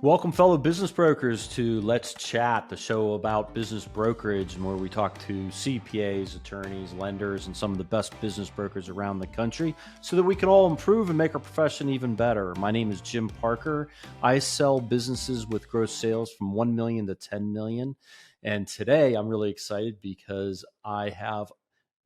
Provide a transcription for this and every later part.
Welcome, fellow business brokers, to Let's Chat, the show about business brokerage, and where we talk to CPAs, attorneys, lenders, and some of the best business brokers around the country so that we can all improve and make our profession even better. My name is Jim Parker. I sell businesses with gross sales from 1 million to 10 million. And today I'm really excited because I have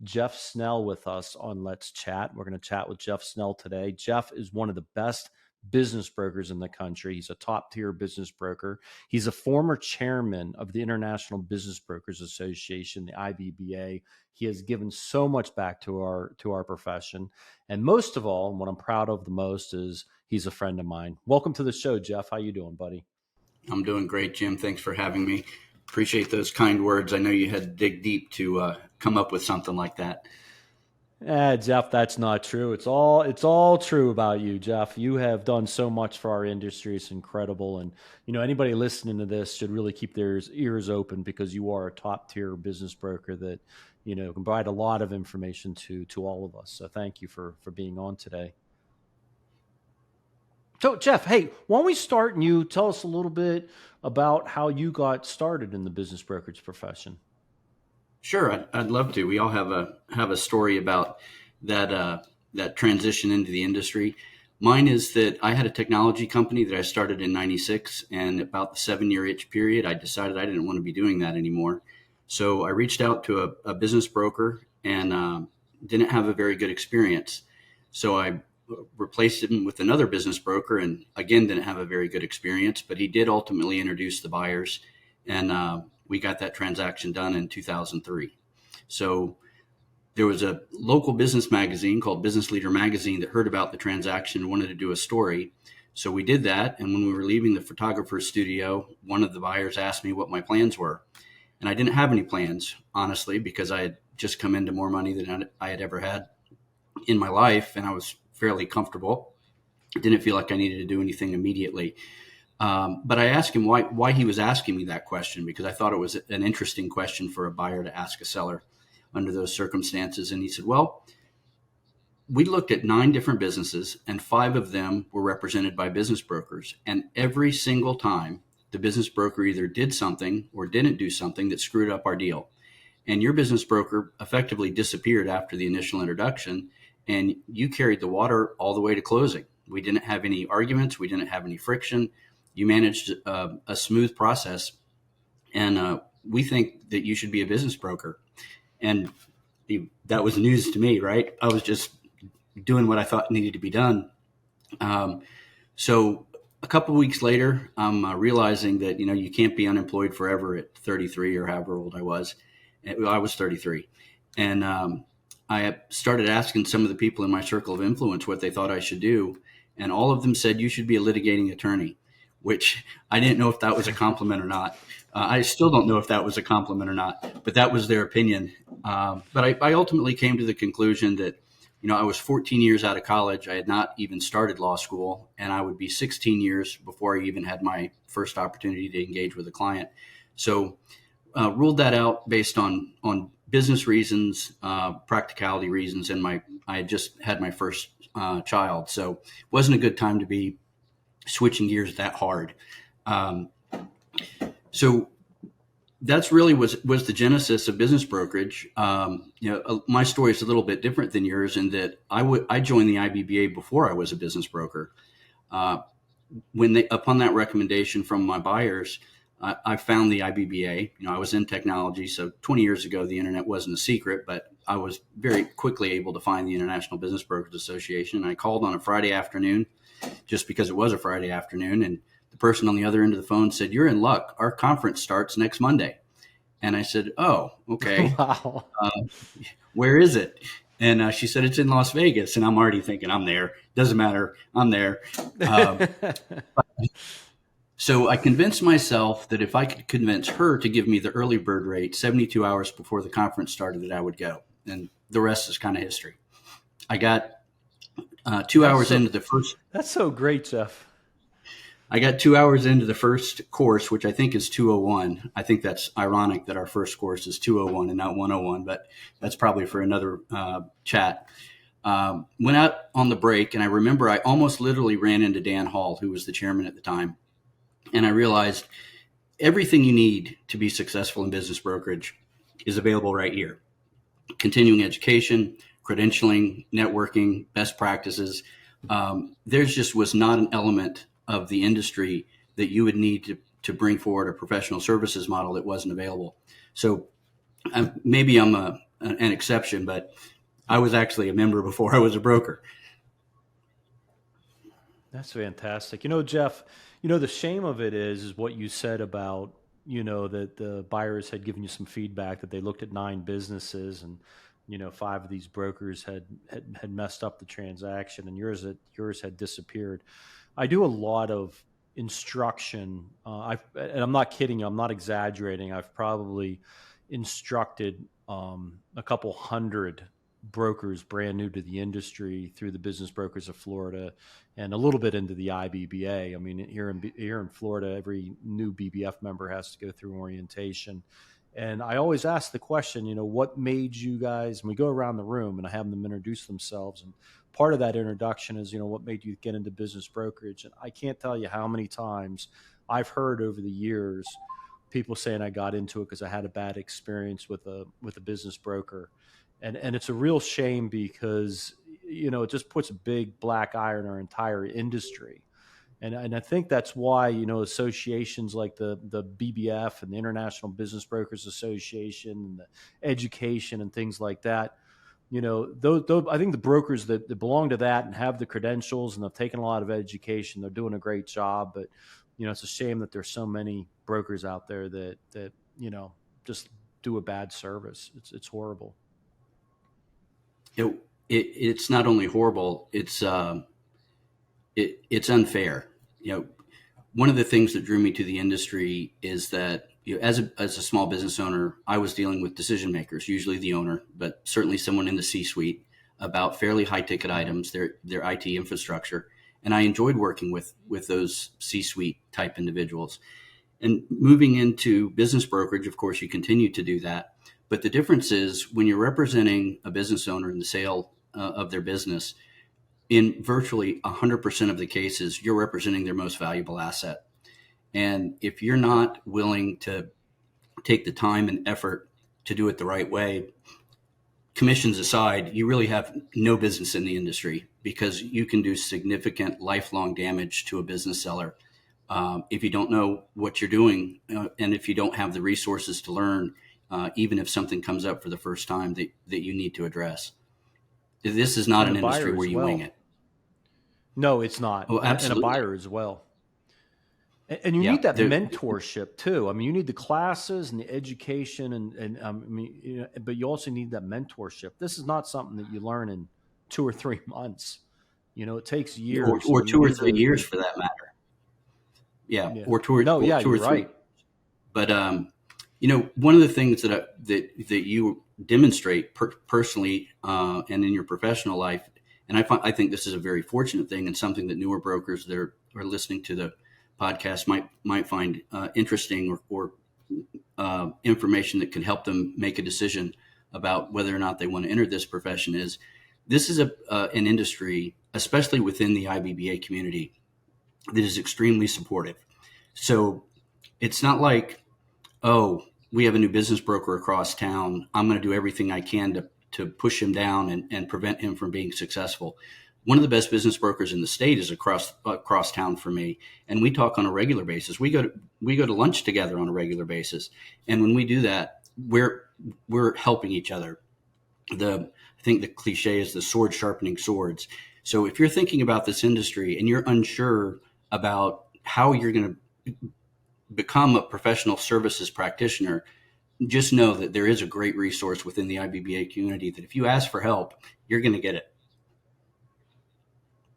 Jeff Snell with us on Let's Chat. We're going to chat with Jeff Snell today. Jeff is one of the best business brokers in the country. He's a top tier business broker. He's a former chairman of the International Business Brokers Association, the IBBA. He has given so much back to our profession. And most of all, and what I'm proud of the most, is he's a friend of mine. Welcome to the show, Jeff. How you doing, buddy? I'm doing great, Jim. Thanks for having me. Appreciate those kind words. I know you had to dig deep to come up with something like that. Jeff, that's not true. It's all true about you, Jeff. You have done so much for our industry. It's incredible. And, anybody listening to this should really keep their ears open, because you are a top tier business broker that, can provide a lot of information to all of us. So thank you for being on today. So Jeff, hey, why don't we start and you tell us a little bit about how you got started in the business brokerage profession? Sure, I'd love to. We all have a story about that transition into the industry. Mine is that I had a technology company that I started in '96, and about the 7-year itch period, I decided I didn't want to be doing that anymore. So I reached out to a business broker and didn't have a very good experience. So I replaced him with another business broker, and again didn't have a very good experience. But he did ultimately introduce the buyers, and we got that transaction done in 2003. So there was a local business magazine called Business Leader Magazine that heard about the transaction and wanted to do a story. So we did that. And when we were leaving the photographer's studio, one of the buyers asked me what my plans were. And I didn't have any plans, honestly, because I had just come into more money than I had ever had in my life. And I was fairly comfortable. I didn't feel like I needed to do anything immediately. But I asked him why he was asking me that question, because I thought it was an interesting question for a buyer to ask a seller under those circumstances. And he said, well, we looked at 9 different businesses, and 5 of them were represented by business brokers. And every single time, the business broker either did something or didn't do something that screwed up our deal. And your business broker effectively disappeared after the initial introduction, and you carried the water all the way to closing. We didn't have any arguments. We didn't have any friction. You managed a smooth process, and we think that you should be a business broker. And that was news to me, right? I was just doing what I thought needed to be done. So a couple of weeks later, I'm realizing that, you can't be unemployed forever at 33 or however old I was. I was 33. And I started asking some of the people in my circle of influence what they thought I should do. And all of them said, you should be a litigating attorney, which I didn't know if that was a compliment or not. I still don't know if that was a compliment or not, but that was their opinion. But I ultimately came to the conclusion that, I was 14 years out of college. I had not even started law school, and I would be 16 years before I even had my first opportunity to engage with a client. So ruled that out based on business reasons, practicality reasons, and I had just had my first child. So it wasn't a good time to be switching gears that hard. So that's really was the genesis of business brokerage. My story is a little bit different than yours in that I joined the IBBA before I was a business broker. Upon that recommendation from my buyers, I found the IBBA. I was in technology, so 20 years ago the internet wasn't a secret, but I was very quickly able to find the International Business Brokers Association. I called on a Friday afternoon, just because it was a Friday afternoon, and the person on the other end of the phone said, "You're in luck. Our conference starts next Monday." And I said, "Oh, okay. Wow. Where is it?" And she said, "It's in Las Vegas." And I'm already thinking, I'm there. Doesn't matter. I'm there. So I convinced myself that if I could convince her to give me the early bird rate 72 hours before the conference started, that I would go. And the rest is kind of history. I got 2 hours into the first. That's so great, Jeff. I got 2 hours into the first course, which I think is 201. I think that's ironic that our first course is 201 and not 101, but that's probably for another chat. Went out on the break, and I remember I almost literally ran into Dan Hall, who was the chairman at the time. And I realized everything you need to be successful in business brokerage is available right here. Continuing education, credentialing, networking, best practices. There just was not an element of the industry that you would need to bring forward a professional services model that wasn't available. So maybe I'm an exception, but I was actually a member before I was a broker. That's fantastic. Jeff, the shame of it is what you said about, that the buyers had given you some feedback that they looked at 9 businesses and, 5 of these brokers had messed up the transaction and yours had disappeared. I do a lot of instruction. And I'm not kidding you. I'm not exaggerating. I've probably instructed a couple hundred brokers brand new to the industry through the Business Brokers of Florida and a little bit into the IBBA. I mean, here in Florida, every new BBF member has to go through orientation. And I always ask the question, what made you guys, and we go around the room and I have them introduce themselves. And part of that introduction is, what made you get into business brokerage? And I can't tell you how many times I've heard over the years people saying I got into it because I had a bad experience with a business broker. And it's a real shame because, it just puts a big black eye on our entire industry. And I think that's why, associations like the BBF and the International Business Brokers Association and the education and things like that, those, I think the brokers that belong to that and have the credentials and have taken a lot of education, they're doing a great job. But, it's a shame that there's so many brokers out there that just do a bad service. It's horrible. It's not only horrible, it's unfair. One of the things that drew me to the industry is that as a small business owner, I was dealing with decision makers, usually the owner, but certainly someone in the C-suite, about fairly high ticket items, their IT infrastructure, and I enjoyed working with those C-suite type individuals. And moving into business brokerage, of course, you continue to do that. But the difference is when you're representing a business owner in the sale of their business, in virtually 100% of the cases, you're representing their most valuable asset. And if you're not willing to take the time and effort to do it the right way, commissions aside, you really have no business in the industry because you can do significant lifelong damage to a business seller if you don't know what you're doing and if you don't have the resources to learn, even if something comes up for the first time that you need to address. This is not And an a industry buyer where as you well. wing it. No, it's not. Oh, And a absolutely. buyer as well. And you Yeah. need that mentorship too. I mean, you need the classes and the education, and I mean, but you also need that mentorship. This is not something that you learn in 2 or 3 months. It takes years. Or So you two or need three the years for that matter. Yeah. yeah. Or No, yeah, two or you're three. right. But one of the things that you demonstrate personally and in your professional life, and I think this is a very fortunate thing and something that newer brokers that are listening to the podcast might find interesting or information that could help them make a decision about whether or not they want to enter this profession is this is an industry, especially within the IBBA community, that is extremely supportive. So it's not like, oh, we have a new business broker across town. I'm going to do everything I can to push him down and prevent him from being successful. One of the best business brokers in the state is across town from me, and we talk on a regular basis. We go to lunch together on a regular basis, and when we do that, we're helping each other. I think the cliche is the sword sharpening swords. So if you're thinking about this industry and you're unsure about how you're going to become a professional services practitioner, just know that there is a great resource within the IBBA community that if you ask for help, you're going to get it.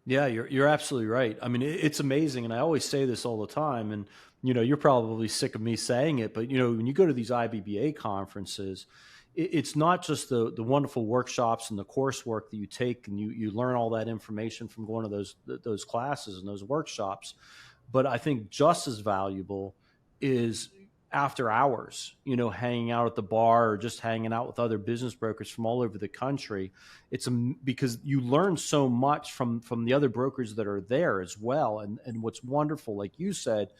Yeah, you're absolutely right. I mean, it's amazing, and I always say this all the time. And you're probably sick of me saying it, but when you go to these IBBA conferences, it's not just the wonderful workshops and the coursework that you take, and you learn all that information from going to those classes and those workshops. But I think just as valuable is after hours, hanging out at the bar or just hanging out with other business brokers from all over the country. It's because you learn so much from the other brokers that are there as well. And what's wonderful, like you said,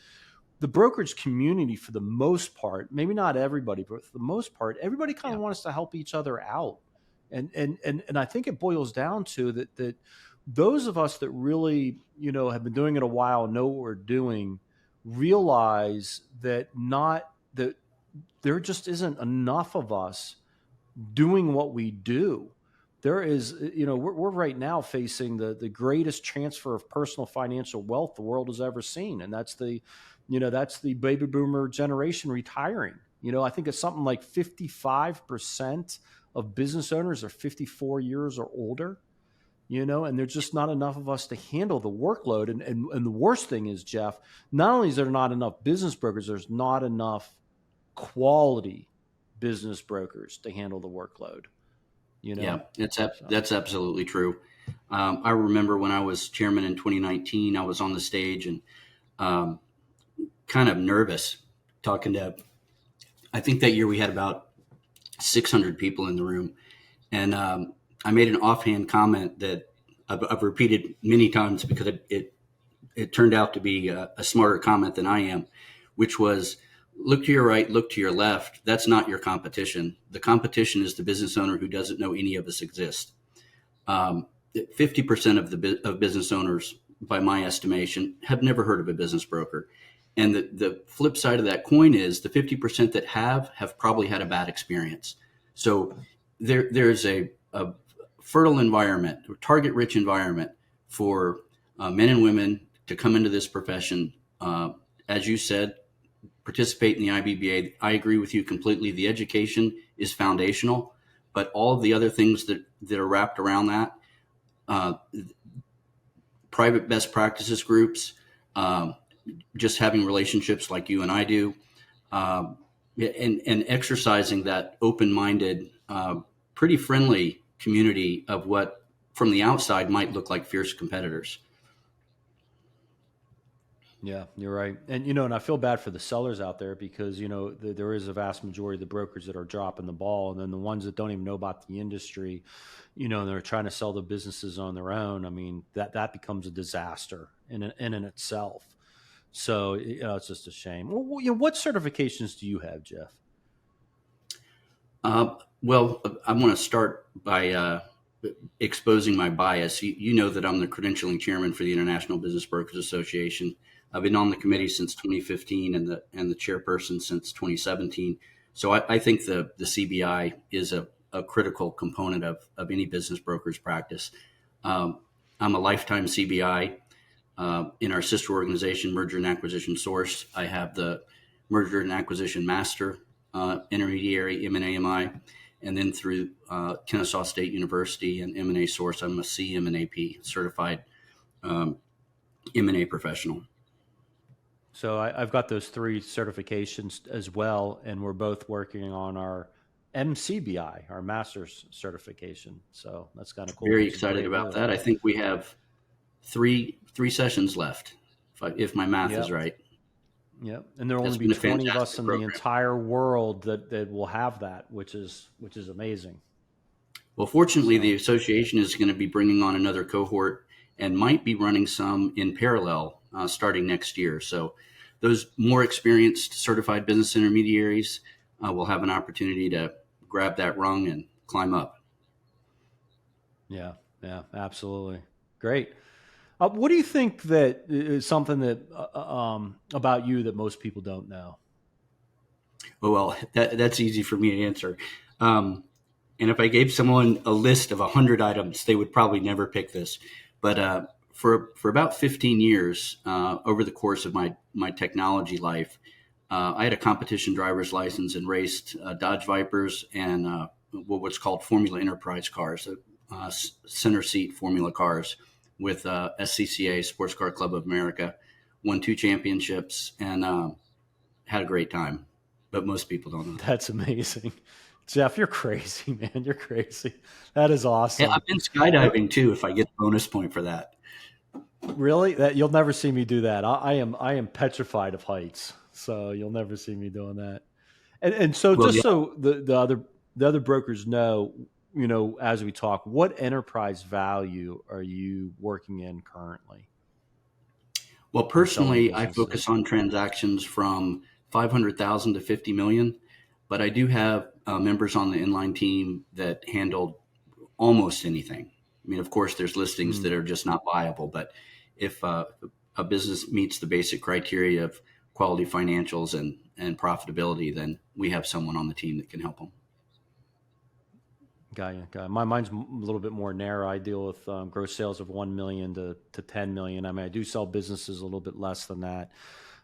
the brokerage community, for the most part, maybe not everybody, but for the most part, everybody kind of Yeah. wants to help each other out. And I think it boils down to that those of us that really, have been doing it a while, know what we're doing, realize that not that there just isn't enough of us doing what we do. There is, we're right now facing the greatest transfer of personal financial wealth the world has ever seen. And that's the baby boomer generation retiring. I think it's something like 55% of business owners are 54 years or older, and there's just not enough of us to handle the workload. And the worst thing is, Jeff, not only is there not enough business brokers, there's not enough quality business brokers to handle the workload. Yeah, So, that's absolutely true. I remember when I was chairman in 2019, I was on the stage and um, kind of nervous talking to, I think that year we had about 600 people in the room. And I made an offhand comment that I've repeated many times because it turned out to be a smarter comment than I am, which was, look to your right, look to your left. That's not your competition. The competition is the business owner who doesn't know any of us exist. 50% of business owners, by my estimation, have never heard of a business broker. And the flip side of that coin is the 50% that have probably had a bad experience. So there's a fertile environment, or target-rich environment for men and women to come into this profession. As you said, participate in the IBBA. I agree with you completely. The education is foundational, but all of the other things that are wrapped around that, private best practices groups, just having relationships like you and I do, and exercising that open-minded, pretty friendly community of what from the outside might look like fierce competitors. yeah, you're right. And I feel bad for the sellers out there because, there is a vast majority of the brokers that are dropping the ball. And then the ones that don't even know about the industry, and they're trying to sell the businesses on their own. I mean, that becomes a disaster in itself. So, it's just a shame. What certifications do you have, Jeff? Well, I want to start by exposing my bias. You know that I'm the credentialing chairman for the International Business Brokers Association. I've been on the committee since 2015 and the chairperson since 2017. So I think the CBI is a critical component of any business broker's practice. I'm a lifetime CBI. In our sister organization, Merger and Acquisition Source, I have the Merger and Acquisition Master, Intermediary, M&A-MI, and then through Kennesaw State University and M&A Source, I'm a CM&AP, certified M&A professional. So I've got those three certifications as well, and we're both working on our MCBI, our master's certification. So that's kind of cool. Very Which is excited great about news. that. I think we have three sessions left, if my math is Yep. right. Yep. And there'll That's only be been a 20 of us fantastic in the program. entire world that will have that, which is amazing. Well, fortunately, So the association is going to be bringing on another cohort and might be running some in parallel starting next year. So those more experienced certified business intermediaries will have an opportunity to grab that rung and climb up. yeah, yeah, absolutely. Great. What do you think that is something that about you that most people don't know? Oh, well, that's easy for me to answer. Um, and if I gave someone a list of 100 items, they would probably never pick this. But for about 15 years, over the course of my technology life, I had a competition driver's license and raced Dodge Vipers and what's called Formula Enterprise cars, center seat Formula cars with SCCA, Sports Car Club of America. Won 2 championships and had a great time. But most people don't know that. That's amazing. Jeff, you're crazy, man. You're crazy. That is Hey, awesome. I've been Uh, skydiving too. If I get a bonus point for that. Really? That you'll never see me do that. I am petrified of heights. So you'll never see me doing that. And so Well, just yeah. so the other brokers know, as we talk, what enterprise value are you working in currently? Well, in selling personally, I focus businesses? on transactions from 500,000 to 50 million, but I do have members on the inline team that handle almost anything. I mean, of course, there's listings that Mm, are just not viable, but if a business meets the basic criteria of quality financials and profitability, then we have someone on the team that can help them. got you. Got you. My mine's a little bit more narrow. I deal with gross sales of 1 million to 10 million. I mean, I do sell businesses a little bit less than that,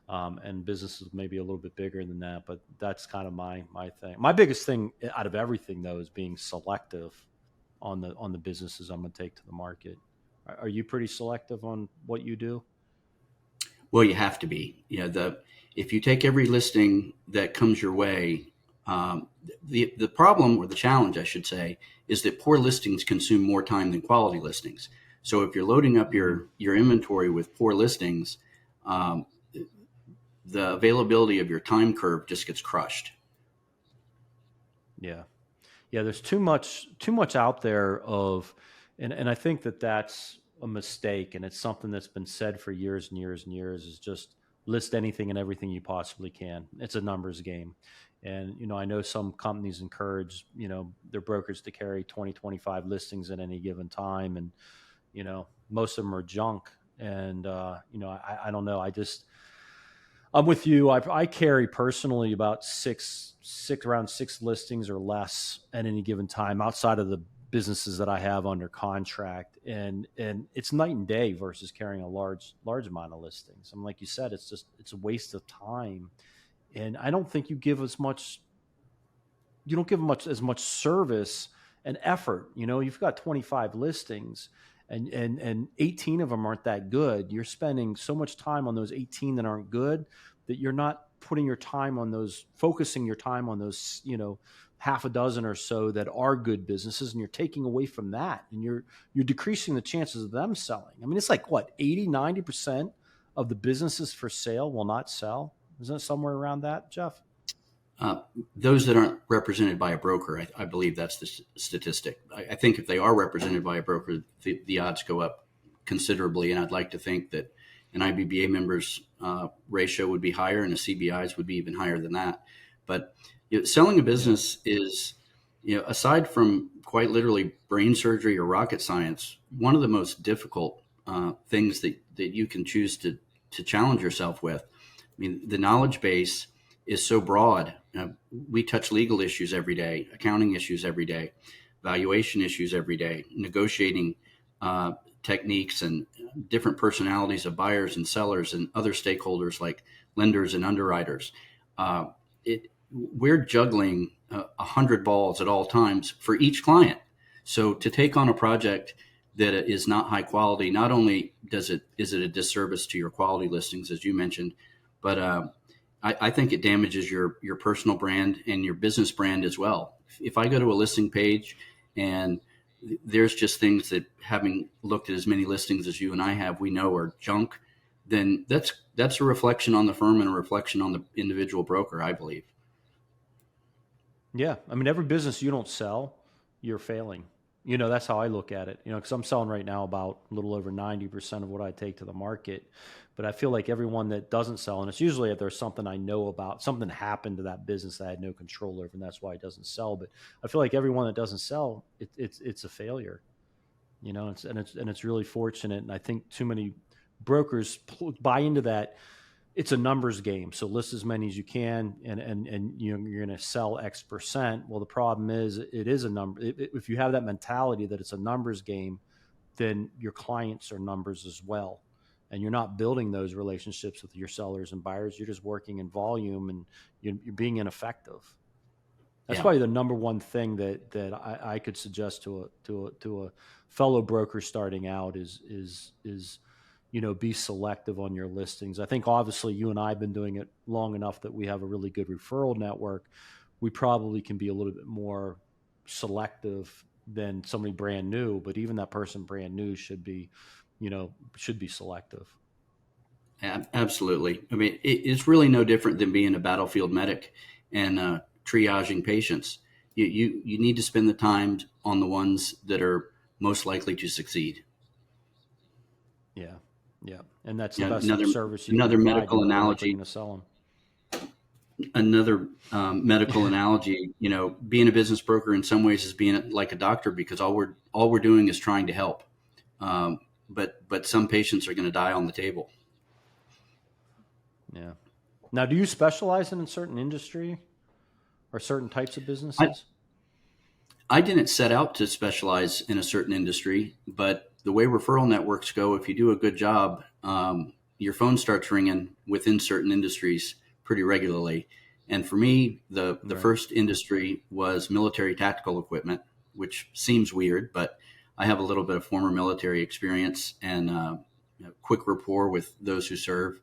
and businesses maybe a little bit bigger than that. But that's kind of my thing. My biggest thing out of everything though is being selective on the businesses I'm going to take to the market. Are you pretty selective on what you do? Well, you have to be. You know, the if you take every listing that comes your way, the problem or the challenge, I should say, is that poor listings consume more time than quality listings. So if you're loading up Mm, your inventory with poor listings, um, the availability of your time curve just gets crushed. yeah. Yeah, there's too much out there of, and I think that that's a mistake, and it's something that's been said for years and years and years. Is just list anything and everything you possibly can. It's a numbers game, and I know some companies encourage their brokers to carry 20, 25 listings at any given time, and most of them are junk. And I don't know. I'm with you. I carry personally about around six listings or less at any given time outside of the businesses that I have under contract, and it's night and day versus carrying a large amount of listings. And like you said, it's a waste of time, and I don't think you don't give much as much service and effort. You've got 25 listings, and 18 of them aren't that good. You're spending so much time on those 18 that aren't good that you're not putting your time on those, focusing your time on those, half a dozen or so that are good businesses, and you're taking away from that, and you're decreasing the chances of them selling. I mean, it's like what, 80-90% of the businesses for sale will not sell. Isn't it somewhere around that, Jeff? Uh, those that aren't represented by a broker, I believe that's the statistic. I think if they are represented by a broker, the odds go up considerably. And I'd like to think that an IBBA members ratio would be higher, and a CBI's would be even higher than that. But selling a Yeah. business is, aside from quite literally brain surgery or rocket science, one of the most difficult things that you can choose to challenge yourself with. I mean, the knowledge base is so broad. We touch legal issues every day, accounting issues every day, valuation issues every day, negotiating techniques, and different personalities of buyers and sellers and other stakeholders like lenders and underwriters. We're juggling 100 balls at all times for each client. So to take on a project that is not high quality, not only is it a disservice to your quality listings, as you mentioned, but I think it damages your personal brand and your business brand as well. If I go to a listing page and there's just things that, having looked at as many listings as you and I have, we know are junk, then that's a reflection on the firm and a reflection on the individual broker, I believe. Yeah, I mean, every business you don't sell, you're failing. That's how I look at it. Because I'm selling right now about a little over 90% of what I take to the market. But I feel like everyone that doesn't sell, and it's usually if there's something I know about, something happened to that business that I had no control over, and that's why it doesn't sell. But I feel like everyone that doesn't sell, it's a failure. And it's really fortunate. And I think too many brokers buy into that. It's a numbers game. So list as many as you can, and you're going to sell X percent. Well, the problem is it is a number. If you have that mentality that it's a numbers game, then your clients are numbers as well, and you're not building those relationships with your sellers and buyers. You're just working in volume, and you're being ineffective. That's Yeah. probably the number one thing that I could suggest to a fellow broker starting out is be selective on your listings. I think obviously you and I have been doing it long enough that we have a really good referral network. We probably can be a little bit more selective than somebody brand new, but even that person brand new should be selective. Absolutely. I mean, it's really no different than being a battlefield medic and triaging patients. You need to spend the time on the ones that are most likely to succeed. Yeah. Yeah, and that's the Yeah, best service you can another provide. medical You're more likely analogy. going to sell them. Another medical analogy. Being a business broker in some ways is being like a doctor, because all we're doing is trying to help. But some patients are going to die on the table. Yeah. Now, do you specialize in a certain industry or certain types of I, businesses? I didn't set out to specialize in a certain industry, but the way referral networks go, if you do a good job, your phone starts ringing within certain industries pretty regularly. And for me, the Right. first industry was military tactical equipment, which seems weird, but I have a little bit of former military experience and quick rapport with those who serve.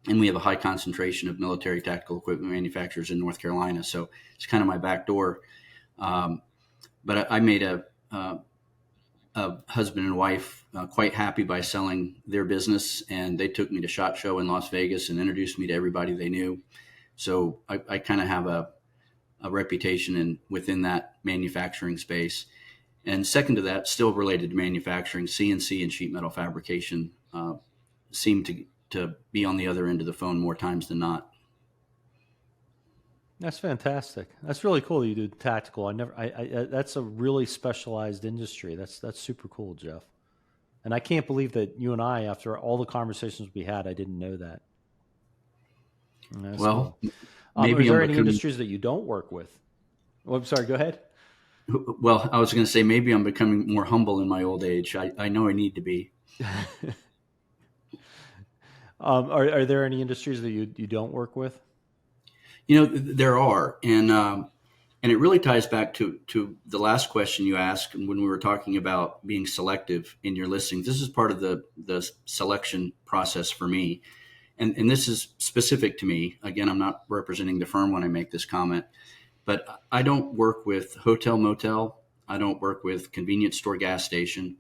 And we have a high concentration of military tactical equipment manufacturers in North Carolina. So it's kind of my back door. Um, but I made a husband and wife quite happy by selling their business, and they took me to SHOT Show in Las Vegas and introduced me to everybody they knew. So I kind of have a reputation within that manufacturing space. And second to that, still related to manufacturing, CNC and sheet metal fabrication seem to be on the other end of the phone more times than not. That's fantastic. That's really cool that you do tactical. I that's a really specialized industry. That's super cool, Jeff. And I can't believe that you and I, after all the conversations we had, I didn't know that. That's Well, cool. Is maybe I'm there any becoming, industries that you don't work with? Oh, I'm sorry. Go ahead. well, I was going to say, maybe I'm becoming more humble in my old age. I know I need to be. Are there any industries that you don't work with? There are, and it really ties back to the last question you asked when we were talking about being selective in your listings. This is part of the selection process for me, and this is specific to me. Again, I'm not representing the firm when I make this comment, but I don't work with hotel motel. I don't work with convenience store gas station,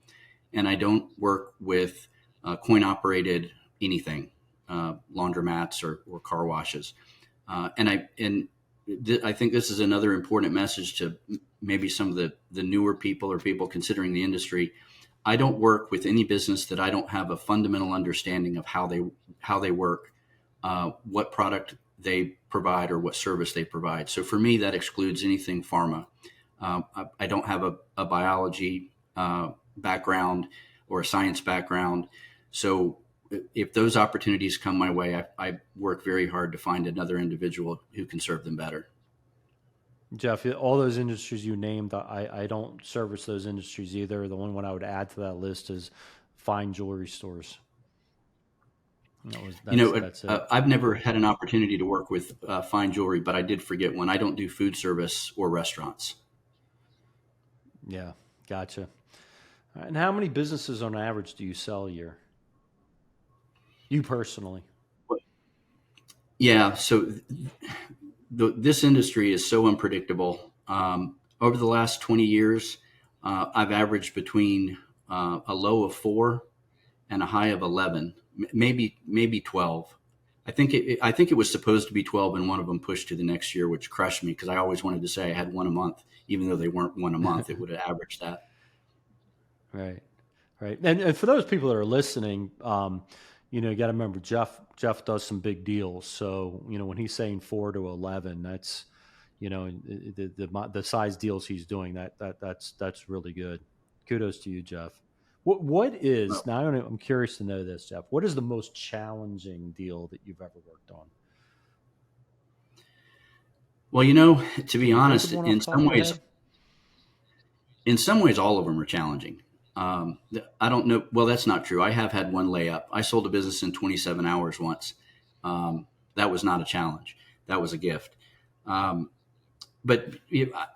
and I don't work with coin operated anything, laundromats or car washes. I think this is another important message to maybe some of the newer people or people considering the industry. I don't work with any business that I don't have a fundamental understanding of how they work, what product they provide, or what service they provide. So for me, that excludes anything pharma. I don't have a biology background or a science background. So if those opportunities come my way, I work very hard to find another individual who can serve them better. Jeff, all those industries you named, I don't service those industries either. The only one I would add to that list is fine jewelry stores. That's it. I've never had an opportunity to work with fine jewelry, but I did forget one. I don't do food service or restaurants. Yeah, gotcha. All right, and how many businesses on average do you sell a year? You personally? Yeah, so this industry is so unpredictable. Over the last 20 years, I've averaged between a low of 4 and a high of 11, maybe 12. I think it was supposed to be 12, and one of them pushed to the next year, which crushed me because I always wanted to say I had one a month, even though they weren't one a month. It would have averaged that. Right, right. And for those people that are listening, you got to remember Jeff does some big deals. So when he's saying 4 to 11, that's the size deals he's doing. That's really good. Kudos to you, Jeff. What is Well, now? I'm curious to know this, Jeff. What is the most challenging deal that you've ever worked on? well, to be Can you think of honest, one off the top of your head? in some ways, all of them are challenging. I don't know. Well, that's not true. I have had one layup. I sold a business in 27 hours once. That was not a challenge. That was a gift. Um, but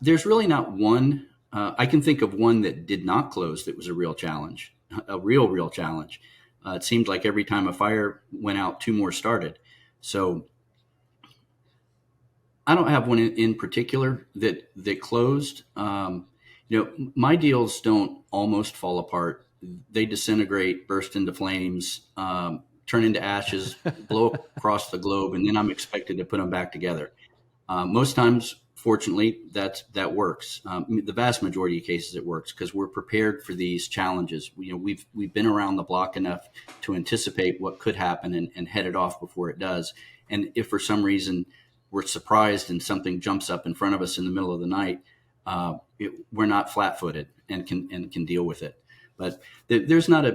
there's really not one. I can think of one that did not close that was a real challenge, a real challenge. It seemed like every time a fire went out, two more started. So I don't have one in particular that closed. My deals don't almost fall apart. They disintegrate, burst into flames, turn into ashes, blow across the globe, and then I'm expected to put them back together. Most times fortunately, that works. The vast majority of cases, it works because we're prepared for these challenges. We've been around the block enough to anticipate what could happen and head it off before it does. And if for some reason we're surprised and something jumps up in front of us in the middle of the night, we're not flat-footed and can deal with it. But there's not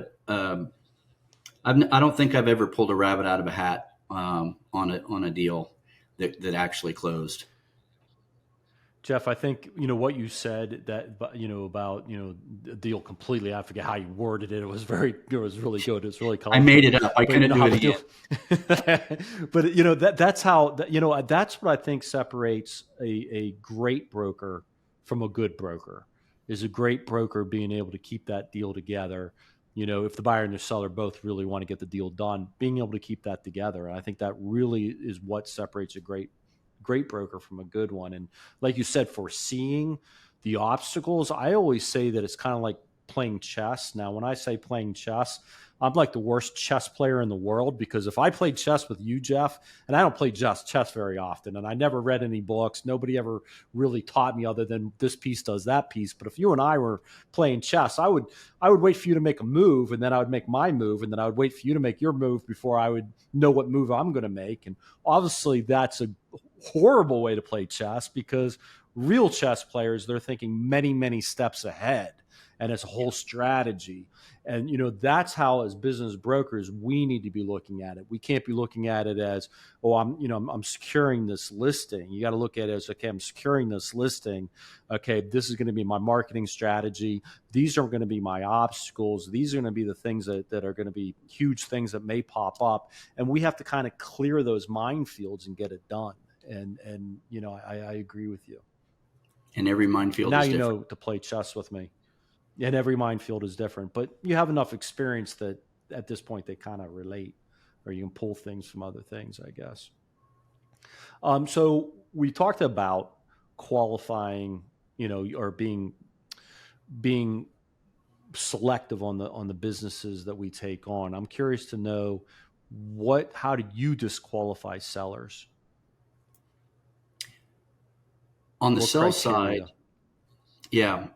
I don't think I've ever pulled a rabbit out of a hat on a deal that actually closed. Jeff, I think what you said that about the deal completely. I forget how you worded it. It was really good. It's really I colorful. made it up. I But couldn't do how it the again. deal. But that's how that's what I think separates a great broker from a good broker. Is a great broker being able to keep that deal together. If the buyer and the seller both really want to get the deal done, being able to keep that together. And I think that really is what separates a great broker from a good one. And like you said, foreseeing the obstacles, I always say that it's kind of like playing chess. Now, when I say playing chess, I'm like the worst chess player in the world, because if I played chess with you, Jeff, and I don't play chess very often, and I never read any books, nobody ever really taught me other than this piece does that piece. But if you and I were playing chess, I would wait for you to make a move, and then I would make my move, and then I would wait for you to make your move before I would know what move I'm going to make. And obviously that's a horrible way to play chess, because real chess players, they're thinking many, many steps ahead, and it's a whole strategy. And that's how, as business brokers, we need to be looking at it. We can't be looking at it as, oh, I'm securing this listing. You got to look at it as, okay, I'm securing this listing. Okay, this is going to be my marketing strategy. These are going to be my obstacles. These are going to be the things that are going to be huge things that may pop up, and we have to kind of clear those minefields and get it done. And I agree with you. And every minefield Now is you different. know to play chess with me. And every minefield is different, but you have enough experience that at this point they kind of relate, or you can pull things from other things, I guess. So we talked about qualifying, or being selective on the businesses that we take on. I'm curious to know how do you disqualify sellers? On the What sell side, criteria? yeah,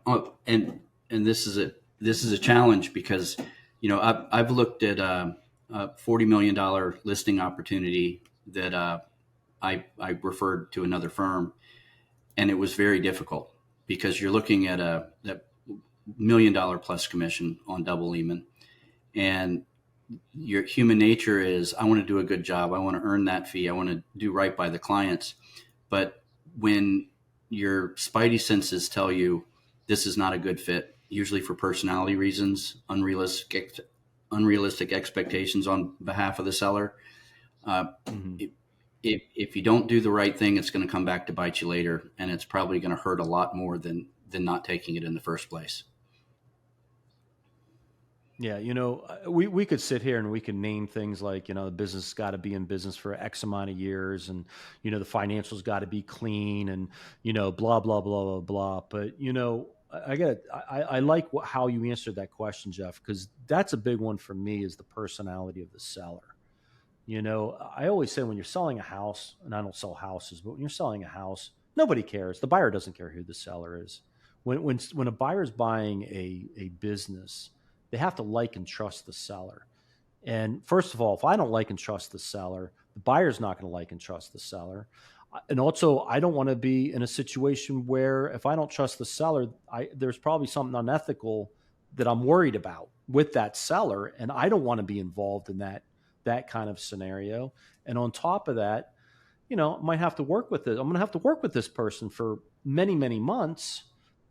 and this is a challenge because I've looked at a $40 million listing opportunity that I referred to another firm, and it was very difficult because you're looking at a $1 million plus commission on double Lehman, and your human nature is, I want to do a good job, I want to earn that fee, I want to do right by the clients. But when your spidey senses tell you this is not a good fit, usually for personality reasons, unrealistic expectations on behalf of the seller, Mm-hmm. if you don't do the right thing, it's going to come back to bite you later, and it's probably going to hurt a lot more than not taking it in the first place. Yeah, we could sit here and we can name things like, the business has got to be in business for X amount of years, and, the financials got to be clean, and, blah, blah, blah, blah, blah. But, I like how you answered that question, Jeff, because that's a big one for me, is the personality of the seller. I always say, when you're selling a house, and I don't sell houses, but when you're selling a house, nobody cares. The buyer doesn't care who the seller is. When a buyer is buying a business, they have to like and trust the seller. And first of all, if I don't like and trust the seller, the buyer's not going to like and trust the seller. And also, I don't want to be in a situation where, if I don't trust the seller, there's probably something unethical that I'm worried about with that seller, and I don't want to be involved in that kind of scenario. And on top of that, I might have to work with it. I'm going to have to work with this person for many, many months,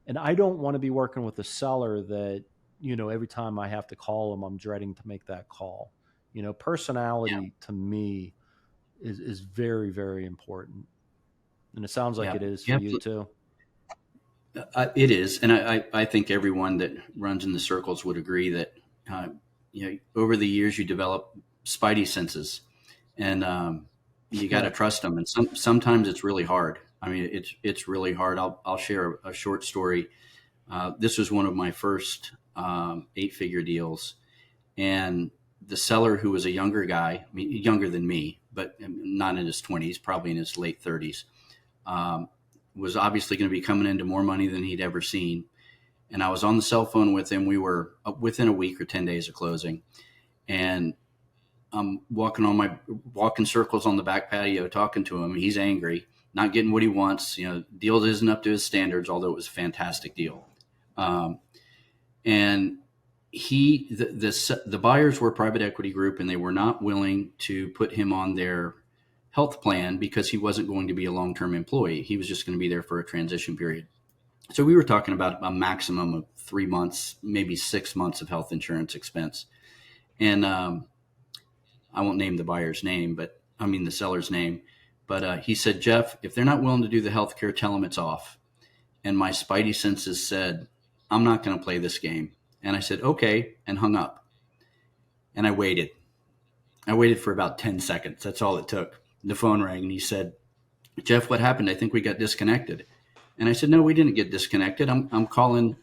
and I don't want to be working with a seller that, every time I have to call them, I'm dreading to make that call. Yeah, Personality to me is very, very important. And it sounds like yeah, it is for yeah. you too. It is, and I think everyone that runs in the circles would agree that uh, over the years you develop spidey senses, and you got to Yeah. trust them. And sometimes it's really hard. I mean, it's really hard. I'll share a short story. This was one of my first 8-figure deals, and the seller, who was a younger guy, I mean, younger than me, but not in his 20s, probably in his late 30s, was obviously going to be coming into more money than he'd ever seen. And I was on the cell phone with him. We were within a week or 10 days of closing. And I'm walking circles on the back patio, talking to him. He's angry, not getting what he wants. Deal isn't up to his standards, although it was a fantastic deal. And the buyers were a private equity group, and they were not willing to put him on their health plan because he wasn't going to be a long-term employee. He was just going to be there for a transition period. So we were talking about a maximum of 3 months, maybe 6 months of health insurance expense. And I won't name the buyer's name, the seller's name. But he said, Jeff, if they're not willing to do the healthcare, tell them it's off. And my spidey senses said, I'm not going to play this game. And I said, okay, and hung up. And I waited. I waited for about 10 seconds. That's all it took. The phone rang, and he said, Jeff, what happened? I think we got disconnected. And I said, no, we didn't get disconnected. I'm calling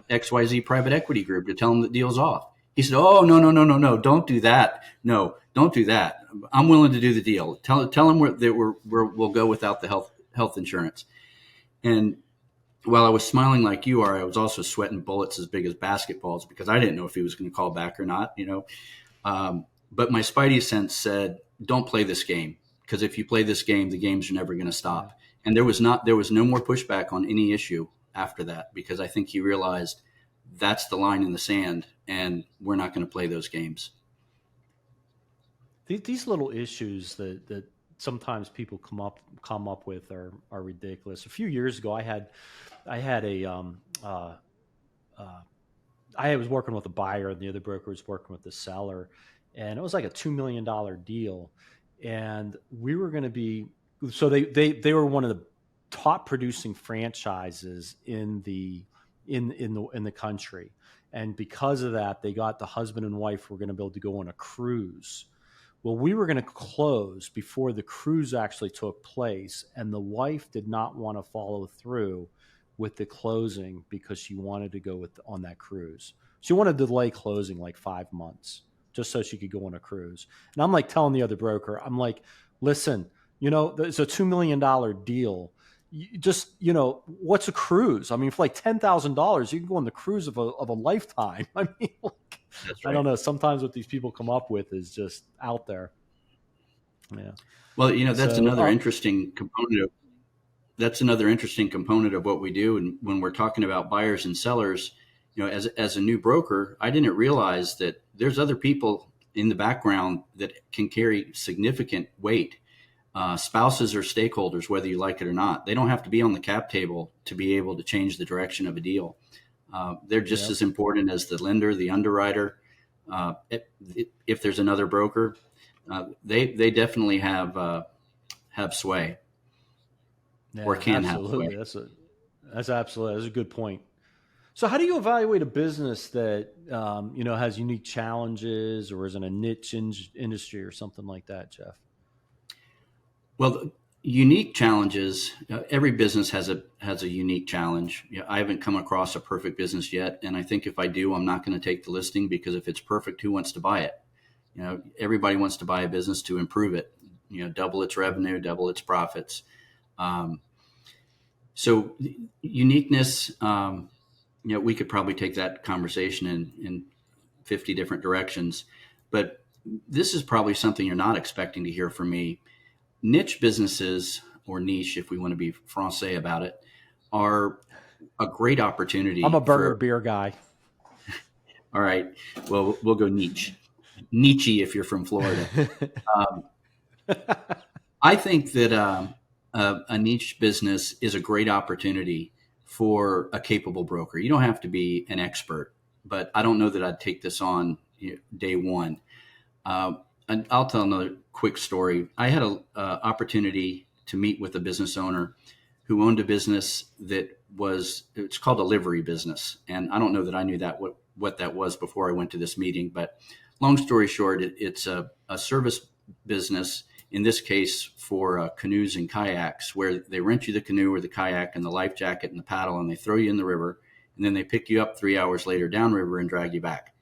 XYZ private equity group to tell them the deal's off. He said, oh, no, don't do that. No, don't do that. I'm willing to do the deal. Tell them we'll go without the health insurance. And while I was smiling like you are, I was also sweating bullets as big as basketballs because I didn't know if he was going to call back or not, But my spidey sense said, don't play this game, because if you play this game, the games are never going to stop. And there was no more pushback on any issue after that, because I think he realized that's the line in the sand, and we're not going to play those games. These little issues that sometimes people come up with are ridiculous. A few years ago, I was working with a buyer, and the other broker was working with the seller, and it was like a $2 million deal, and we were going to be. So they were one of the top producing franchises in the country, and because of that, they got the husband and wife were going to be able to go on a cruise. Well, we were going to close before the cruise actually took place, and the wife did not want to follow through with the closing because she wanted to go on that cruise. She wanted to delay closing like 5 months just so she could go on a cruise. And I'm like telling the other broker, I'm like, listen, it's a $2 million deal. What's a cruise? I mean, for like $10,000, you can go on the cruise of a lifetime. I mean, That's right. I don't know. Sometimes what these people come up with is just out there. Yeah. Well, that's another interesting component of what we do. And when we're talking about buyers and sellers, as a new broker, I didn't realize that there's other people in the background that can carry significant weight. Spouses or stakeholders, whether you like it or not, they don't have to be on the cap table to be able to change the direction of a deal. They're just as important as the lender, the underwriter. If there's another broker, they definitely have sway, or can absolutely. have sway. That's a good point. So how do you evaluate a business that has unique challenges or is in a niche industry or something like that, Jeff? Well, unique challenges. Every business has a unique challenge. I haven't come across a perfect business yet, and I think if I do, I'm not going to take the listing, because if it's perfect, who wants to buy it? Everybody wants to buy a business to improve it. Double its revenue, double its profits. So uniqueness. We could probably take that conversation in 50 different directions, but this is probably something you're not expecting to hear from me. Niche businesses, or niche, if we want to be Francais about it, are a great opportunity. I'm a burger beer guy. All right. Well, we'll go niche. Nietzsche if you're from Florida. I think that a niche business is a great opportunity for a capable broker. You don't have to be an expert, but I don't know that I'd take this on day one. And I'll tell another quick story. I had an opportunity to meet with a business owner who owned a business it's called a livery business. And I don't know that I knew what that was before I went to this meeting, but long story short, it's a service business, in this case for canoes and kayaks, where they rent you the canoe or the kayak and the life jacket and the paddle, and they throw you in the river, and then they pick you up 3 hours later downriver and drag you back.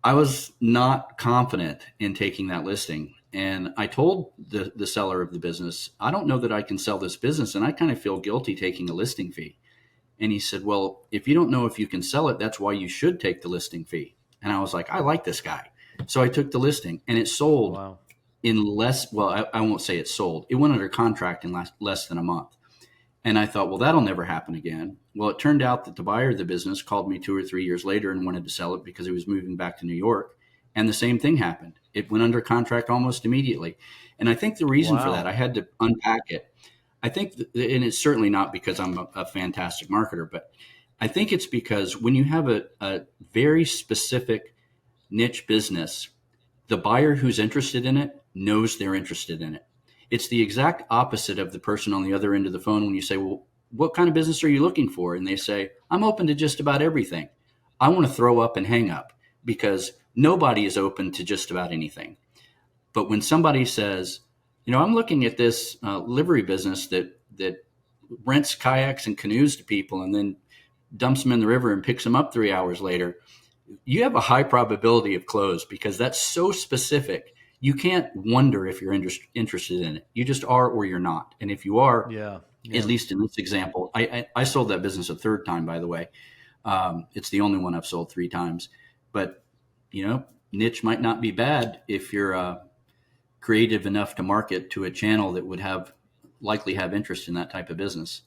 I was not confident in taking that listing. And I told the seller of the business, I don't know that I can sell this business, and I kind of feel guilty taking a listing fee. And he said, well, if you don't know if you can sell it, that's why you should take the listing fee. And I was like, I like this guy. So I took the listing, and it sold Wow. in I won't say it sold. It went under contract in less than a month. And I thought, well, that'll never happen again. Well, it turned out that the buyer of the business called me 2 or 3 years later and wanted to sell it because he was moving back to New York. And the same thing happened. It went under contract almost immediately. And I think the reason for that, I had to unpack it. I think, and it's certainly not because I'm a fantastic marketer, but I think it's because when you have a very specific niche business, the buyer who's interested in it knows they're interested in it. It's the exact opposite of the person on the other end of the phone when you say, well, what kind of business are you looking for? And they say, I'm open to just about everything. I want to throw up and hang up because nobody is open to just about anything. But when somebody says, I'm looking at this livery business that rents kayaks and canoes to people and then dumps them in the river and picks them up 3 hours later, you have a high probability of close because that's so specific. You can't wonder if you're interested in it. You just are or you're not. And if you are, at least in this example, I sold that business a third time, by the way. It's the only one I've sold 3 times. But, niche might not be bad if you're creative enough to market to a channel that would likely have interest in that type of business.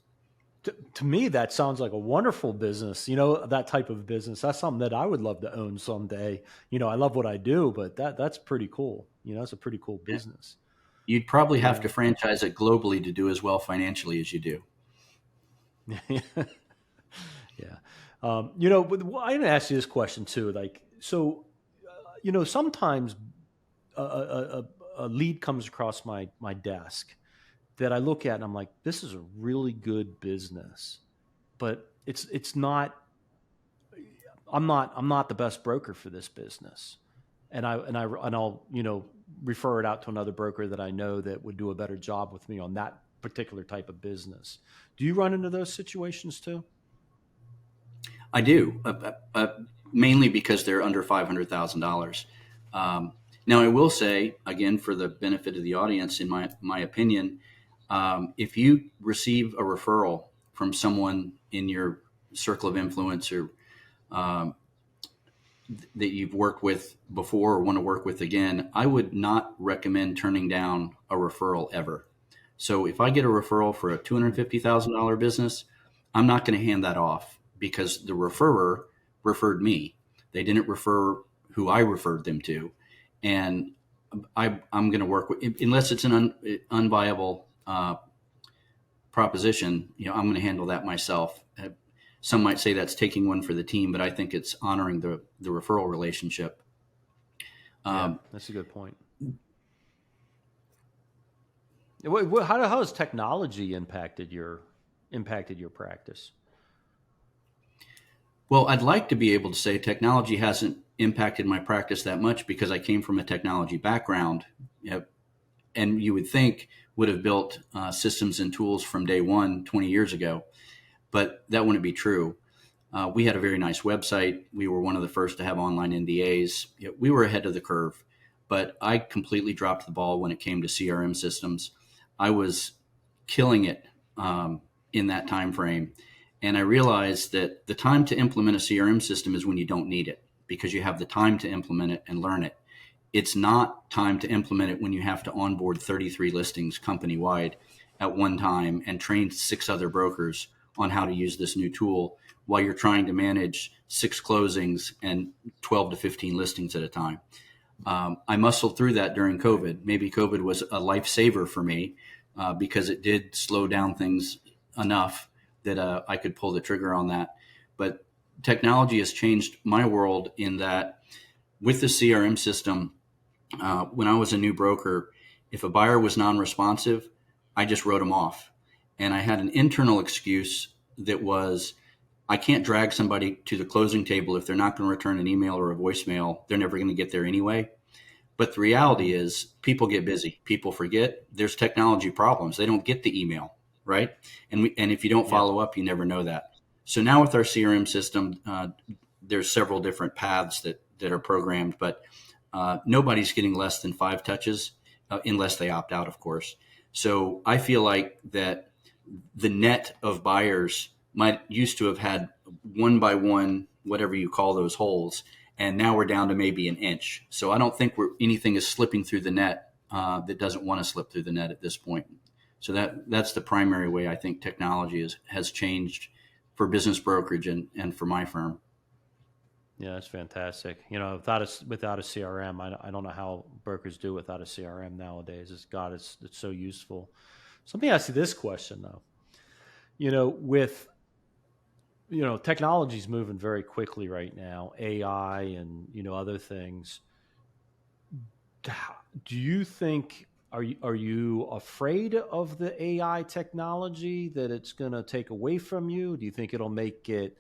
To me, that sounds like a wonderful business. That type of business. That's something that I would love to own someday. I love what I do, but that's pretty cool. It's a pretty cool business. You'd probably have to franchise it globally to do as well financially as you do. Yeah. But I'm going to ask you this question too. Sometimes a lead comes across my desk that I look at and I'm like, this is a really good business, but it's not. I'm not the best broker for this business, and I'll refer it out to another broker that I know that would do a better job with me on that particular type of business. Do you run into those situations too? I do, mainly because they're under $500,000. Now, I will say, again, for the benefit of the audience, in my opinion, if you receive a referral from someone in your circle of influence or that you've worked with before or want to work with again, I would not recommend turning down a referral ever. So if I get a referral for a $250,000 business, I'm not going to hand that off because the referrer referred me. They didn't refer who I referred them to. And I'm going to work with, unless it's an unviable proposition, I'm going to handle that myself. Some might say that's taking one for the team, but I think it's honoring the referral relationship. That's a good point. How has technology impacted your practice? Well, I'd like to be able to say technology hasn't impacted my practice that much because I came from a technology background, and you would think would have built systems and tools from day one 20 years ago, but that wouldn't be true. We had a very nice website. We were one of the first to have online NDAs. We were ahead of the curve, but I completely dropped the ball when it came to CRM systems. I was killing it in that time frame. And I realized that the time to implement a CRM system is when you don't need it because you have the time to implement it and learn it. It's not time to implement it when you have to onboard 33 listings company-wide at one time and train 6 other brokers on how to use this new tool while you're trying to manage 6 closings and 12 to 15 listings at a time. I muscled through that during COVID. Maybe COVID was a lifesaver for me because it did slow down things enough that I could pull the trigger on that. But technology has changed my world in that with the CRM system, when I was a new broker, if a buyer was non-responsive, I just wrote them off. And I had an internal excuse that was, I can't drag somebody to the closing table if they're not going to return an email or a voicemail. They're never going to get there anyway. But the reality is people get busy. People forget. There's technology problems. They don't get the email. Right. And if you don't follow up, you never know that. So now with our CRM system, there's several different paths that are programmed, but nobody's getting less than 5 touches. unless they opt out, of course. So I feel like that the net of buyers might used to have had one by one, whatever you call those holes, and now we're down to maybe an inch. So I don't think anything is slipping through the net that doesn't want to slip through the net at this point. So that's the primary way I think technology has changed for business brokerage and for my firm. Yeah, that's fantastic. Without a CRM, I don't know how brokers do without a CRM nowadays. It's so useful. So let me ask you this question though. With technology's moving very quickly right now, AI and other things. Do you think are you afraid of the AI technology that it's going to take away from you? Do you think it'll make it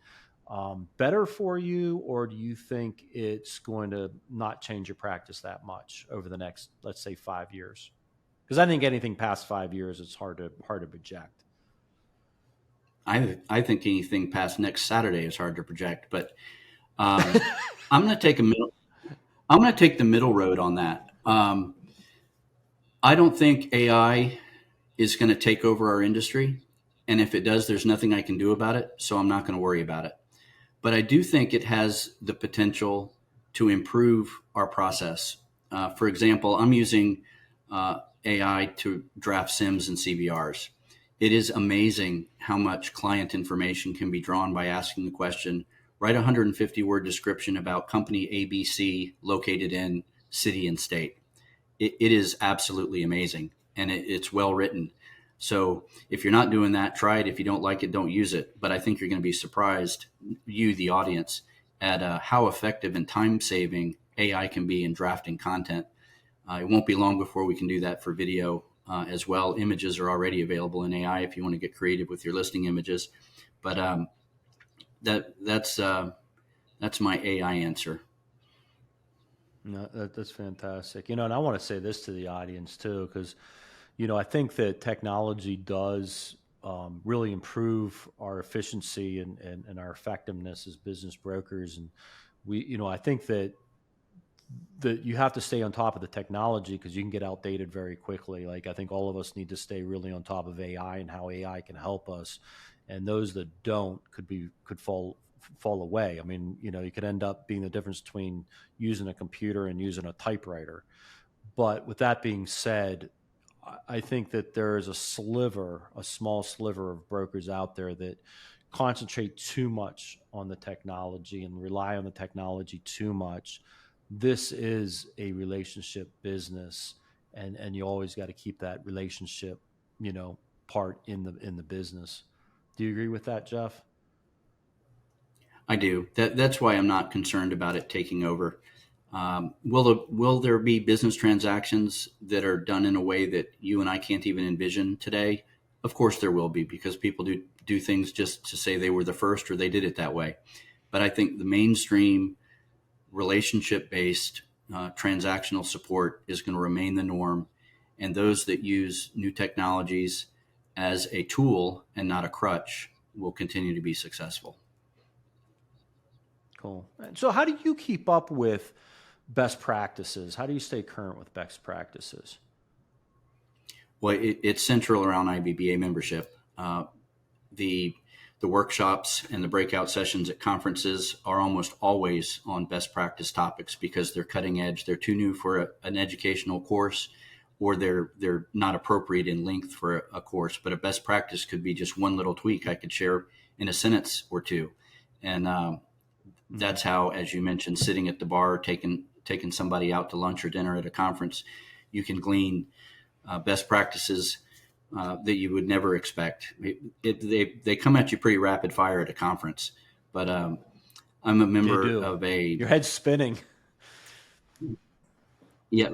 better for you, or do you think it's going to not change your practice that much over the next, let's say, 5 years? Because I think anything past 5 years, it's hard to project. I think anything past next Saturday is hard to project, but I'm going to take I'm going to take the middle road on that. I don't think AI is going to take over our industry, and if it does, there's nothing I can do about it, so I'm not going to worry about it. But I do think it has the potential to improve our process. For example, I'm using AI to draft SIMs and CVRs. It is amazing how much client information can be drawn by asking the question, write a 150-word description about company ABC located in city and state. It is absolutely amazing, and it's well written. So if you're not doing that, try it. If you don't like it, don't use it. But I think you're going to be surprised, you, the audience, at how effective and time-saving AI can be in drafting content. It won't be long before we can do that for video as well. Images are already available in AI if you want to get creative with your listing images. But that's my AI answer. No, that's fantastic. And I want to say this to the audience too, because I think that technology does really improve our efficiency and our effectiveness as business brokers. And I think that you have to stay on top of the technology because you can get outdated very quickly. Like I think all of us need to stay really on top of AI and how AI can help us. And those that don't could fall away. I mean, you could end up being the difference between using a computer and using a typewriter. But with that being said, I think that there is a small sliver of brokers out there that concentrate too much on the technology and rely on the technology too much. This is a relationship business, and you always got to keep that relationship, part in the business. Do you agree with that, Jeff? I do. That's why I'm not concerned about it taking over. Will there be business transactions that are done in a way that you and I can't even envision today? Of course there will be, because people do things just to say they were the first or they did it that way. But I think the mainstream relationship-based transactional support is going to remain the norm. And those that use new technologies as a tool and not a crutch will continue to be successful. Cool. So how do you keep up with best practices? How do you stay current with best practices? Well, it's central around IBBA membership. The workshops and the breakout sessions at conferences are almost always on best practice topics because they're cutting edge. They're too new for an educational course, or they're not appropriate in length for a course. But a best practice could be just one little tweak I could share in a sentence or two. And that's how, as you mentioned, sitting at the bar, taking somebody out to lunch or dinner at a conference, you can glean best practices that you would never expect. They come at you pretty rapid fire at a conference, but I'm a member of your head's spinning. Yeah.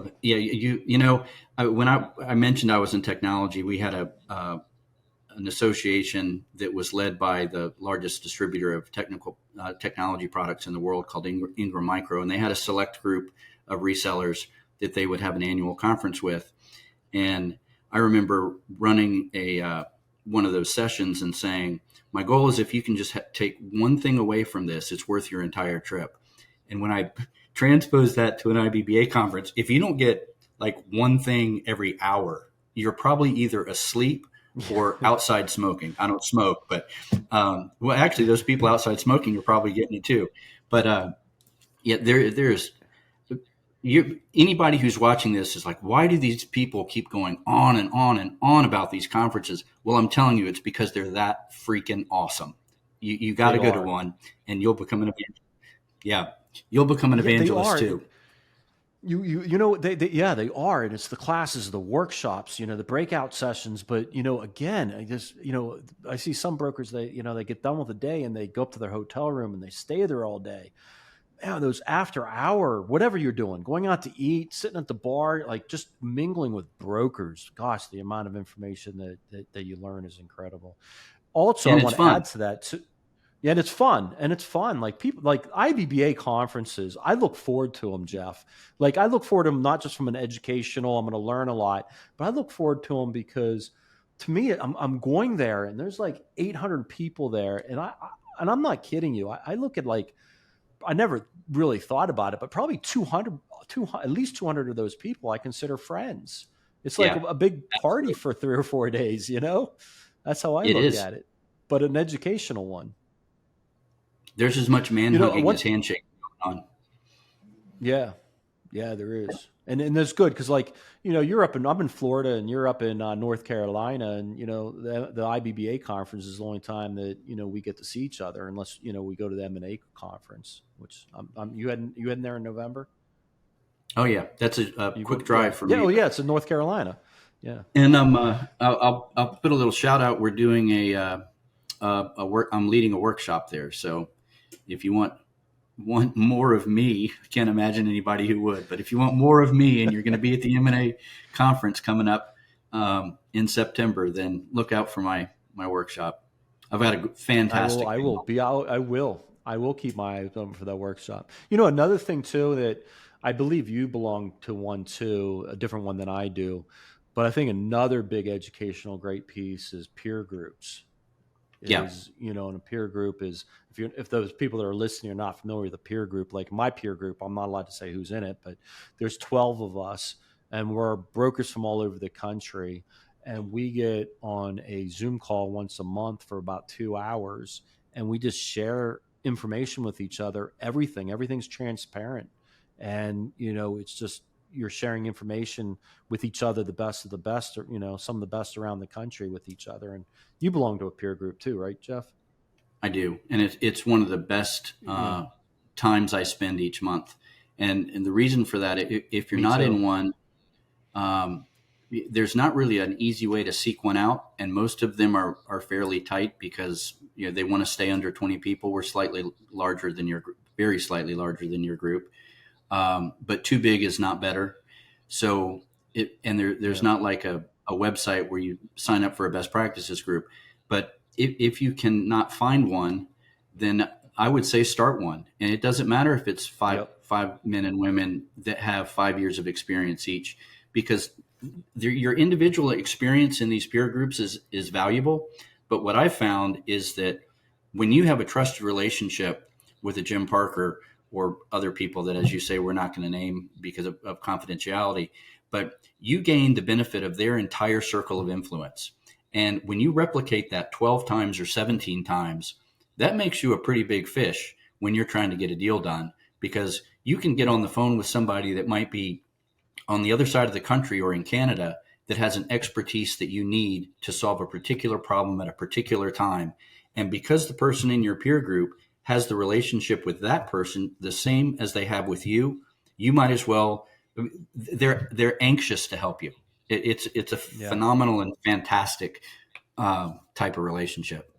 When I mentioned I was in technology, we had an association that was led by the largest distributor of technology products in the world called Ingram Micro, and they had a select group of resellers that they would have an annual conference with. And I remember running one of those sessions and saying, my goal is if you can just take one thing away from this, it's worth your entire trip. And when I transposed that to an IBBA conference, if you don't get like one thing every hour, you're probably either asleep or outside smoking. I don't smoke, but well, actually, those people outside smoking are probably getting it too. But yeah, there's anybody who's watching this is like, why do these people keep going on and on and on about these conferences? Well, I'm telling you, it's because they're that freaking awesome. You got to go to one, and you'll become an evangelist. Yeah, you'll become an Yeah, they evangelist are. too. You know yeah, they are, and it's the classes, the workshops, the breakout sessions. But again, I see some brokers, they get done with the day and they go up to their hotel room and they stay there all day. Yeah, those after hour, whatever you're doing, going out to eat, sitting at the bar, like just mingling with brokers. Gosh, the amount of information that you learn is incredible. Also, I And it's want to fun. add to that too. Yeah, and it's fun. And it's fun. Like people like IBBA conferences, I look forward to them, Jeff. Like I look forward to them not just from an educational, I'm going to learn a lot, but I look forward to them because to me, I'm going there and there's like 800 people there. And I'm not kidding you. I look at like, I never really thought about it, but probably 200, at least 200 of those people I consider friends. It's like Yeah, a big party absolutely. for 3 or 4 days, That's how I It look is. at it, but an educational one. There's as much man hugging One as handshake going on. Yeah, yeah, there is, and that's good because like you're up in I'm in Florida and you're up in North Carolina, and the IBBA conference is the only time that we get to see each other unless we go to the M&A conference, which you heading there in November. Oh yeah, that's a You quick go, yeah, drive for yeah, me. oh yeah, it's in North Carolina, yeah. And I'll put a little shout out. We're doing a work. I'm leading a workshop there. So if you want more of me, I can't imagine anybody who would. But if you want more of me, and you're going to be at the M&A conference coming up in September, then look out for my workshop. I've got a I will. fantastic I thing. will be out. I will. I will keep my eyes open for that workshop. Another thing too that I believe you belong to one too, a different one than I do. But I think another big educational great piece is peer groups. Yeah, And a peer group is if those people that are listening are not familiar with a peer group, like my peer group, I'm not allowed to say who's in it, but there's 12 of us, and we're brokers from all over the country, and we get on a Zoom call once a month for about 2 hours, and we just share information with each other. Everything's transparent, and it's just you're sharing information with each other, the best of the best, or some of the best around the country with each other. And you belong to a peer group too, right, Jeff? I do, and it's one of the best Yeah, times I spend each month. And the reason for that, if you're me not too. in one, um, there's not really an easy way to seek one out, and most of them are fairly tight because they want to stay under 20 people. We're slightly larger than your very slightly larger than your group, but too big is not better. So there's Yeah, not like a website where you sign up for a best practices group. But if you cannot find one, then I would say start one. And it doesn't matter if it's yep, five men and women that have 5 years of experience each, because your individual experience in these peer groups is valuable. But what I found is that when you have a trusted relationship with a Jim Parker or other people that, as you say, we're not going to name because of confidentiality, but you gain the benefit of their entire circle of influence. And when you replicate that 12 times or 17 times, that makes you a pretty big fish when you're trying to get a deal done, because you can get on the phone with somebody that might be on the other side of the country or in Canada that has an expertise that you need to solve a particular problem at a particular time. And because the person in your peer group has the relationship with that person the same as they have with you, you might as well. They're anxious to help you. It's a yeah. phenomenal and fantastic type of relationship.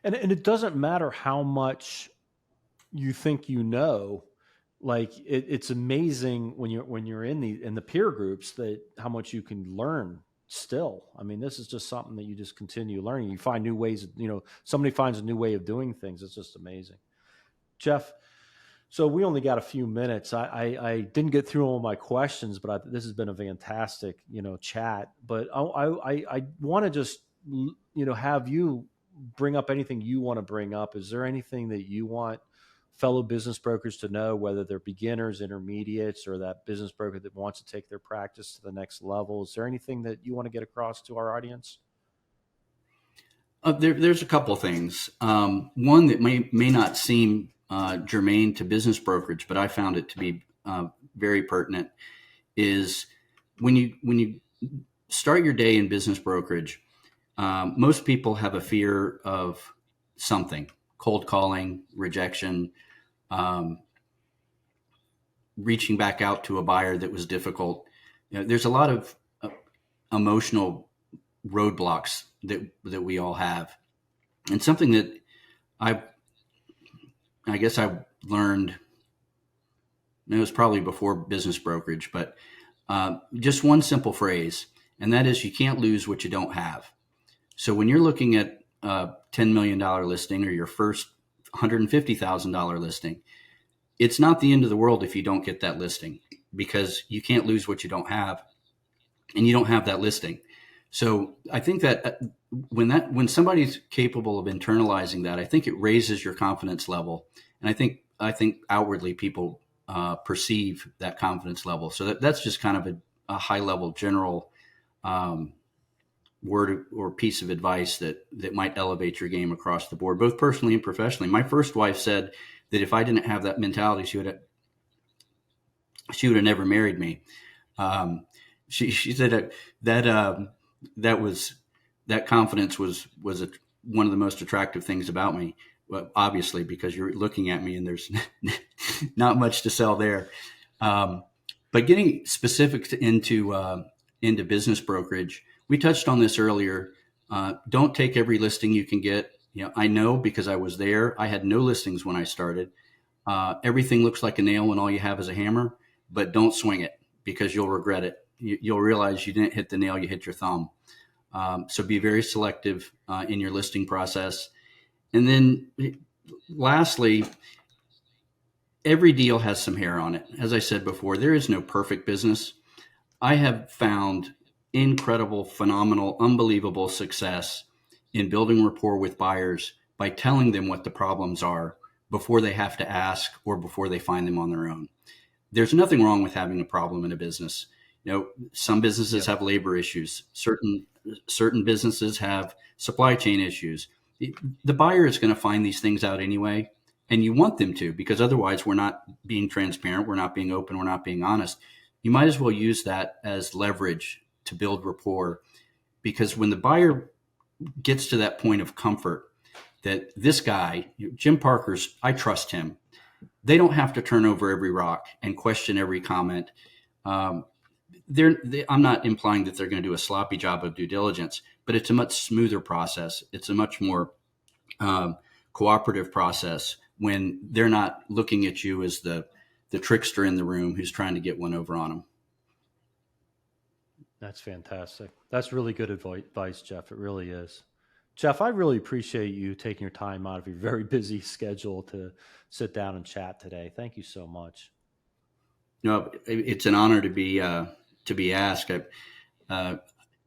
And it doesn't matter how much you think like it's amazing when you're in the peer groups that how much you can learn still. I mean, this is just something that you just continue learning. You find new ways, somebody finds a new way of doing things. It's just amazing. Jeff, so we only got a few minutes. I didn't get through all my questions, but this has been a fantastic, chat. But I want to just, have you bring up anything you want to bring up. Is there anything that you want fellow business brokers to know, whether they're beginners, intermediates, or that business broker that wants to take their practice to the next level? Is there anything that you want to get across to our audience? There's a couple things. One that may not seem germane to business brokerage, but I found it to be very pertinent, is when you start your day in business brokerage, most people have a fear of something: cold calling, rejection, reaching back out to a buyer that was difficult. There's a lot of emotional roadblocks that we all have, and something that I guess I learned. It was probably before business brokerage, but just one simple phrase, and that is, you can't lose what you don't have. So when you're looking at a $10 million listing or your first $150,000 listing, it's not the end of the world if you don't get that listing, because you can't lose what you don't have, and you don't have that listing. So I think that when somebody's capable of internalizing that, I think it raises your confidence level. And I think outwardly people perceive that confidence level. So that's just kind of a high level general word or piece of advice that might elevate your game across the board, both personally and professionally. My first wife said that if I didn't have that mentality, she would have never married me. She said that confidence was one of the most attractive things about me. Well, obviously, because you're looking at me and there's not much to sell there. But getting specific into business brokerage, we touched on this earlier. Don't take every listing you can get. I know, because I was there. I had no listings when I started. Everything looks like a nail when all you have is a hammer, but don't swing it, because you'll regret it. You'll realize you didn't hit the nail, you hit your thumb. So be very selective in your listing process. And then lastly, every deal has some hair on it. As I said before, there is no perfect business. I have found incredible, phenomenal, unbelievable success in building rapport with buyers by telling them what the problems are before they have to ask or before they find them on their own. There's nothing wrong with having a problem in a business. Some businesses have labor issues. Certain businesses have supply chain issues. The buyer is going to find these things out anyway, and you want them to, because otherwise we're not being transparent, we're not being open, we're not being honest. You might as well use that as leverage to build rapport, because when the buyer gets to that point of comfort that this guy, Jim Parker's, I trust him, they don't have to turn over every rock and question every comment. I'm not implying that they're going to do a sloppy job of due diligence, but it's a much smoother process. It's a much more cooperative process when they're not looking at you as the trickster in the room who's trying to get one over on them. That's fantastic. That's really good advice, Jeff. It really is. Jeff, I really appreciate you taking your time out of your very busy schedule to sit down and chat today. Thank you so much. No, it's an honor to be asked.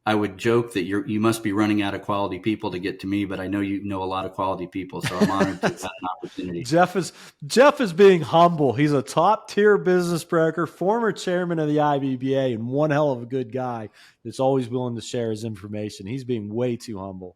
I would joke that you must be running out of quality people to get to me, but I know you know a lot of quality people, so I'm honored to have an opportunity. Jeff is being humble. He's a top tier business broker, former chairman of the IBBA, and one hell of a good guy that's always willing to share his information. He's being way too humble.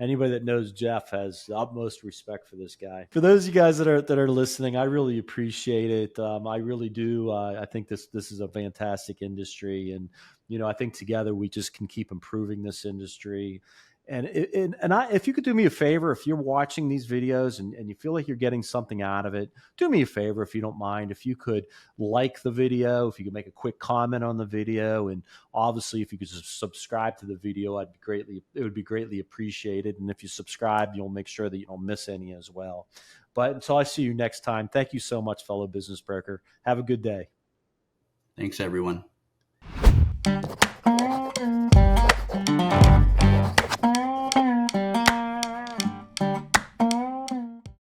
Anybody that knows Jeff has the utmost respect for this guy. For those of you guys that are listening, I really appreciate it. I really do. I think this is a fantastic industry, and I think together we just can keep improving this industry. And if you could do me a favor, if you're watching these videos and you feel like you're getting something out of it, do me a favor, if you don't mind, if you could like the video, if you could make a quick comment on the video, and obviously if you could subscribe to the video, it would be greatly appreciated. And if you subscribe, you'll make sure that you don't miss any as well. But until I see you next time, thank you so much, fellow business broker. Have a good day. Thanks, everyone.